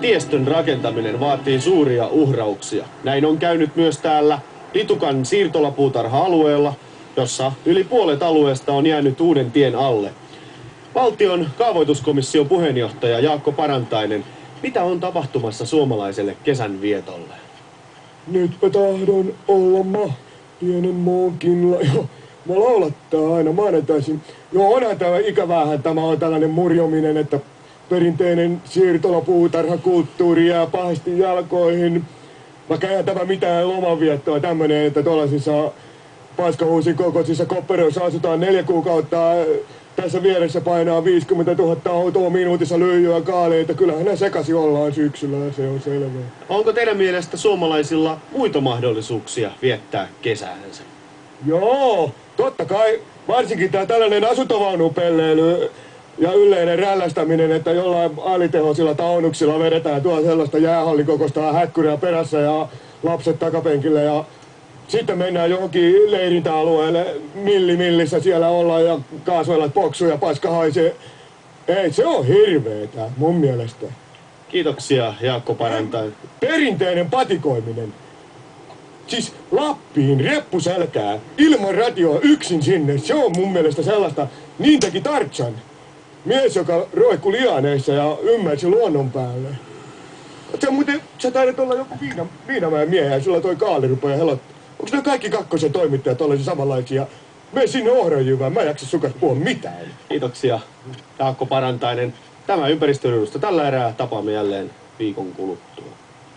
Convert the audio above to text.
Tiestön rakentaminen vaatii suuria uhrauksia. Näin on käynyt myös täällä Ritukan siirtolapuutarha-alueella, jossa yli puolet alueesta on jäänyt uuden tien alle. Valtion kaavoituskomission puheenjohtaja Jaakko Parantainen, mitä on tapahtumassa suomalaiselle kesän vietolle? Nytpä tahdon olla pienen mookilla. Mä laulattaa aina maanantaisin. Joo, onhan tämä ikävähän. Tämä on tällainen murjominen, että perinteinen siirtolapuutarhakulttuuri jää pahasti jalkoihin. Vaikka eihän tämä mitään lomanviettoa tämmönen, että tuollaisissa paskahuusin kokoisissa kopperoissa asutaan 4 kuukautta. Tässä vieressä painaa 50 000 autoa minuutissa lyijyä kaaleita. Kyllähän ne sekaisin ollaan syksyllä, se on selvää. Onko teidän mielestä suomalaisilla muita mahdollisuuksia viettää kesäänsä? Joo, totta kai. Varsinkin tää tällainen asuntovaunupelleily ja yleinen rällästäminen, että jollain alitehoisilla taunuksilla vedetään tuolla sellaista jäähallikokoista häkkyriä perässä ja lapset takapenkillä ja sitten mennään johonkin leirintäalueelle, millissä siellä ollaan ja kaasuelat poksuu ja paska haisee. Ei, se on hirveetä mun mielestä. Kiitoksia, Jaakko Parantainen. Perinteinen patikoiminen. Siis Lappiin reppuselkää, ilman radioa yksin sinne, se on mun mielestä sellaista, niin teki Tarzan. Mies, joka roikkui lianeissa ja ymmärsi luonnon päälle. Sä taidat olla joku Viinamäen miehiä ja sulla toi kaali rupeaa helottaa. Onks ne kaikki kakkosen toimittajat ollaisi samanlaisia? Mene sinne Ohranjyvään, mä en jaksa sukas puhua mitään. Kiitoksia, Jaakko Parantainen. Tämä ympäristöryhdystä tällä erää tapaamme jälleen viikon kuluttua.